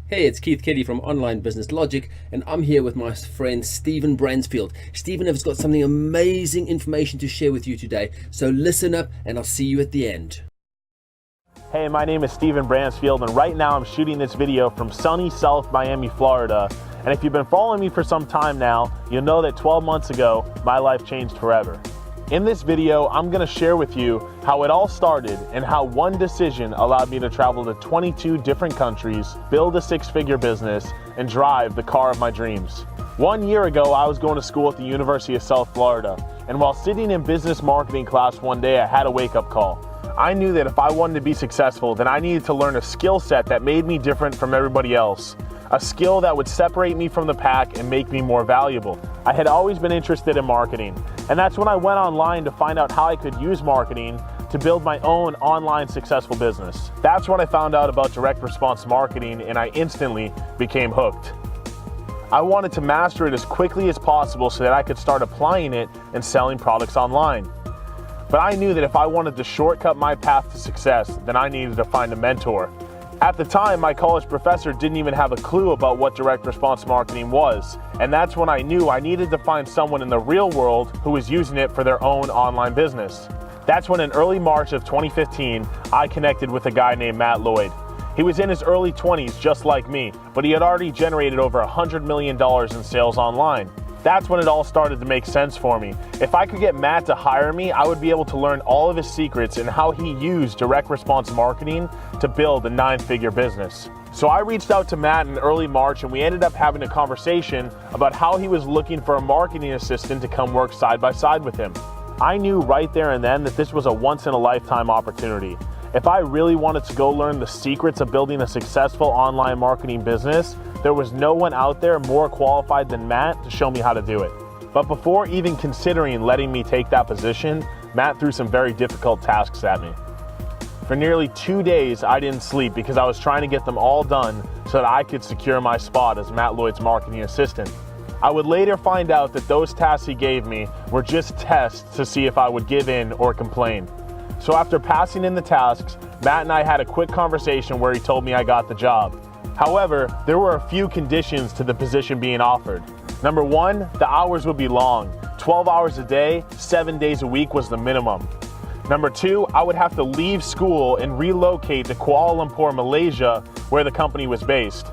Hey, it's Keith Kelly from Online Business Logic, and I'm here with my friend Stephen Bransfield. Stephen has got something amazing information to share with you today, so listen up and I'll see you at the end. Hey, my name is Stephen Bransfield, and right now I'm shooting this video from sunny South Miami, Florida. And if you've been following me for some time now, you'll know that 12 months ago, my life changed forever. In this video, I'm gonna share with you how it all started and how one decision allowed me to travel to 22 different countries, build a six-figure business, and drive the car of my dreams. 1 year ago, I was going to school at the University of South Florida, and while sitting in business marketing class one day, I had a wake-up call. I knew that if I wanted to be successful, then I needed to learn a skill set that made me different from everybody else. A skill that would separate me from the pack and make me more valuable. I had always been interested in marketing, and that's when I went online to find out how I could use marketing to build my own online successful business. That's when I found out about direct response marketing, and I instantly became hooked. I wanted to master it as quickly as possible so that I could start applying it and selling products online. But I knew that if I wanted to shortcut my path to success, then I needed to find a mentor. At the time, my college professor didn't even have a clue about what direct response marketing was, and that's when I knew I needed to find someone in the real world who was using it for their own online business. That's when in early March of 2015, I connected with a guy named Matt Lloyd. He was in his early 20s just like me, but he had already generated over $100 million in sales online. That's when it all started to make sense for me. If I could get Matt to hire me, I would be able to learn all of his secrets and how he used direct response marketing to build a 9-figure business. So I reached out to Matt in early March, and we ended up having a conversation about how he was looking for a marketing assistant to come work side by side with him. I knew right there and then that this was a once-in-a-lifetime opportunity. If I really wanted to go learn the secrets of building a successful online marketing business, there was no one out there more qualified than Matt to show me how to do it. But before even considering letting me take that position, Matt threw some very difficult tasks at me. For nearly 2 days, I didn't sleep because I was trying to get them all done so that I could secure my spot as Matt Lloyd's marketing assistant. I would later find out that those tasks he gave me were just tests to see if I would give in or complain. So after passing in the tasks, Matt and I had a quick conversation where he told me I got the job. However, there were a few conditions to the position being offered. Number one, the hours would be long. 12 hours a day, 7 days a week was the minimum. Number two, I would have to leave school and relocate to Kuala Lumpur, Malaysia, where the company was based.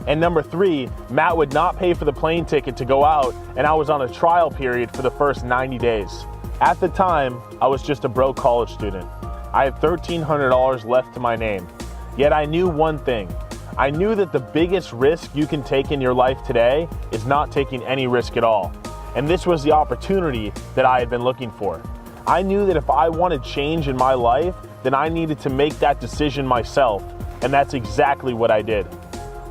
And number three, Matt would not pay for the plane ticket to go out, and I was on a trial period for the first 90 days. At the time, I was just a broke college student. I had $1,300 left to my name. Yet I knew one thing. I knew that the biggest risk you can take in your life today is not taking any risk at all. And this was the opportunity that I had been looking for. I knew that if I wanted change in my life, then I needed to make that decision myself. And that's exactly what I did.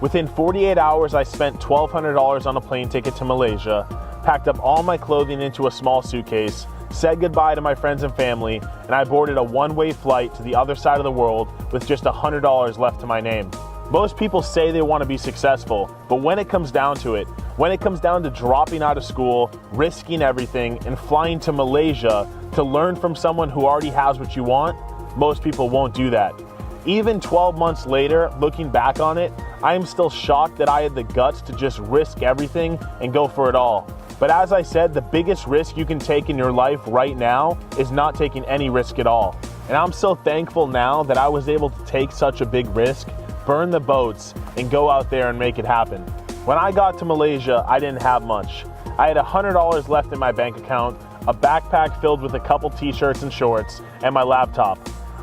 Within 48 hours, I spent $1,200 on a plane ticket to Malaysia, packed up all my clothing into a small suitcase, said goodbye to my friends and family, and I boarded a one-way flight to the other side of the world with just $100 left to my name. Most people say they want to be successful, but when it comes down to it, when it comes down to dropping out of school, risking everything, and flying to Malaysia to learn from someone who already has what you want, most people won't do that. Even 12 months later, looking back on it, I am still shocked that I had the guts to just risk everything and go for it all. But as I said, the biggest risk you can take in your life right now is not taking any risk at all. And I'm so thankful now that I was able to take such a big risk, burn the boats, and go out there and make it happen. When I got to Malaysia, I didn't have much. I had $100 left in my bank account, a backpack filled with a couple t-shirts and shorts, and my laptop.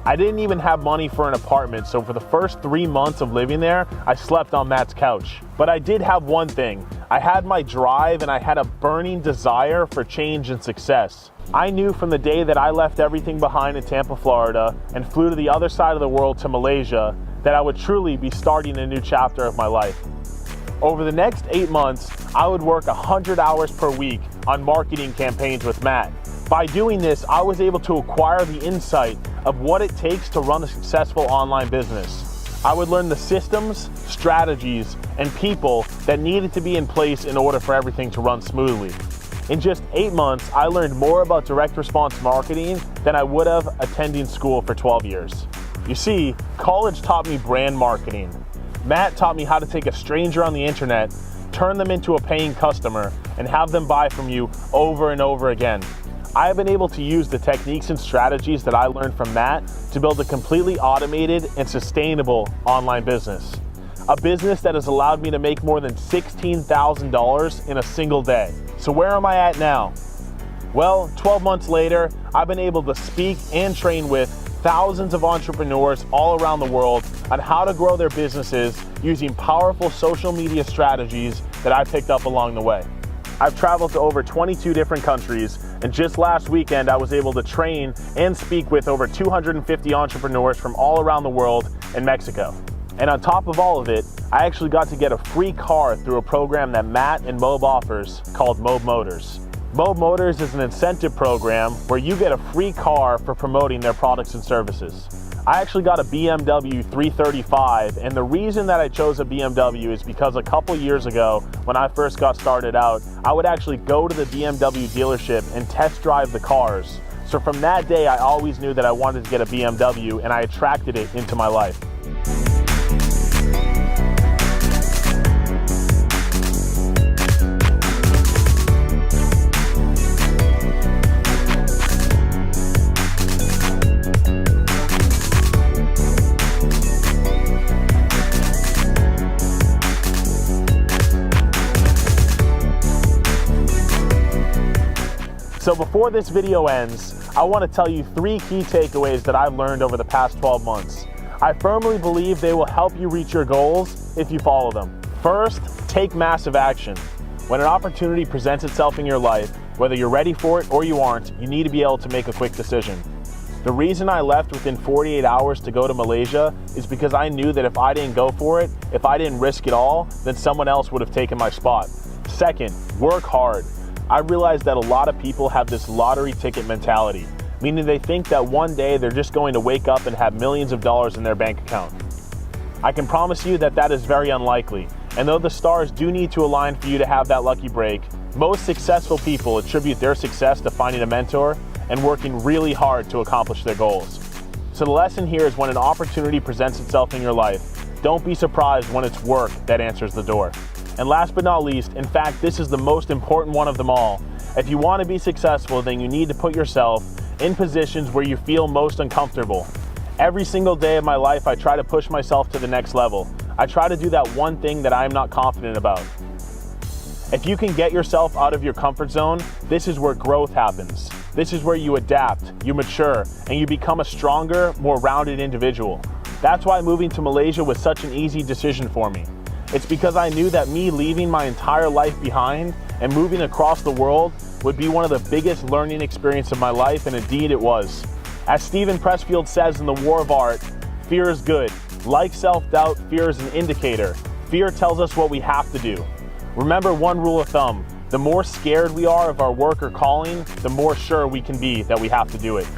I didn't even have money for an apartment, so for the first 3 months of living there, I slept on Matt's couch. But I did have one thing. I had my drive and I had a burning desire for change and success. I knew from the day that I left everything behind in Tampa, Florida, and flew to the other side of the world to Malaysia, that I would truly be starting a new chapter of my life. Over the next 8 months, I would work 100 hours per week on marketing campaigns with Matt. By doing this, I was able to acquire the insight of what it takes to run a successful online business. I would learn the systems, strategies, and people that needed to be in place in order for everything to run smoothly. In just 8 months, I learned more about direct response marketing than I would have attending school for 12 years. You see, college taught me brand marketing. Matt taught me how to take a stranger on the internet, turn them into a paying customer, and have them buy from you over and over again. I have been able to use the techniques and strategies that I learned from Matt to build a completely automated and sustainable online business. A business that has allowed me to make more than $16,000 in a single day. So where am I at now? Well, 12 months later, I've been able to speak and train with thousands of entrepreneurs all around the world on how to grow their businesses using powerful social media strategies that I picked up along the way. I've traveled to over 22 different countries, and just last weekend I was able to train and speak with over 250 entrepreneurs from all around the world in Mexico. And on top of all of it, I actually got to get a free car through a program that Matt and Mob offers called Mob Motors. Mob Motors is an incentive program where you get a free car for promoting their products and services. I actually got a BMW 335, and the reason that I chose a BMW is because a couple years ago, when I first got started out, I would actually go to the BMW dealership and test drive the cars. So from that day, I always knew that I wanted to get a BMW, and I attracted it into my life. So before this video ends, I want to tell you 3 key takeaways that I've learned over the past 12 months. I firmly believe they will help you reach your goals if you follow them. First, take massive action. When an opportunity presents itself in your life, whether you're ready for it or you aren't, you need to be able to make a quick decision. The reason I left within 48 hours to go to Malaysia is because I knew that if I didn't go for it, if I didn't risk it all, then someone else would have taken my spot. Second, work hard. I realized that a lot of people have this lottery ticket mentality, meaning they think that one day they're just going to wake up and have millions of dollars in their bank account. I can promise you that that is very unlikely, and though the stars do need to align for you to have that lucky break, most successful people attribute their success to finding a mentor and working really hard to accomplish their goals. So the lesson here is when an opportunity presents itself in your life, don't be surprised when it's work that answers the door. And last but not least, in fact, this is the most important one of them all. If you want to be successful, then you need to put yourself in positions where you feel most uncomfortable. Every single day of my life, I try to push myself to the next level. I try to do that one thing that I'm not confident about. If you can get yourself out of your comfort zone, this is where growth happens. This is where you adapt, you mature, and you become a stronger, more rounded individual. That's why moving to Malaysia was such an easy decision for me. It's because I knew that me leaving my entire life behind and moving across the world would be one of the biggest learning experiences of my life, and indeed it was. As Steven Pressfield says in The War of Art, fear is good. Like self-doubt, fear is an indicator. Fear tells us what we have to do. Remember one rule of thumb, the more scared we are of our work or calling, the more sure we can be that we have to do it.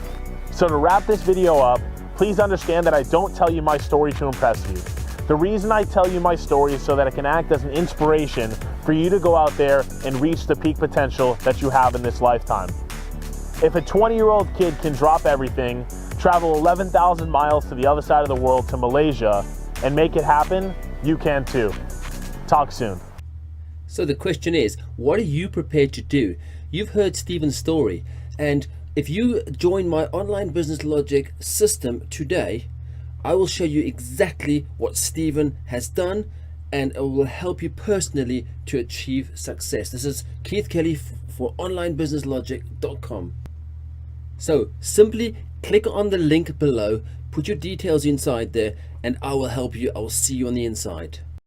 So to wrap this video up, please understand that I don't tell you my story to impress you. The reason I tell you my story is so that it can act as an inspiration for you to go out there and reach the peak potential that you have in this lifetime. If a 20-year-old kid can drop everything, travel 11,000 miles to the other side of the world to Malaysia, and make it happen, you can too. Talk soon. So the question is, what are you prepared to do? You've heard Steven's story, and if you join my online business logic system today, I will show you exactly what Steven has done, and it will help you personally to achieve success. This is Keith Kelly for onlinebusinesslogic.com. So simply click on the link below, put your details inside there, and I will help you. I will see you on the inside.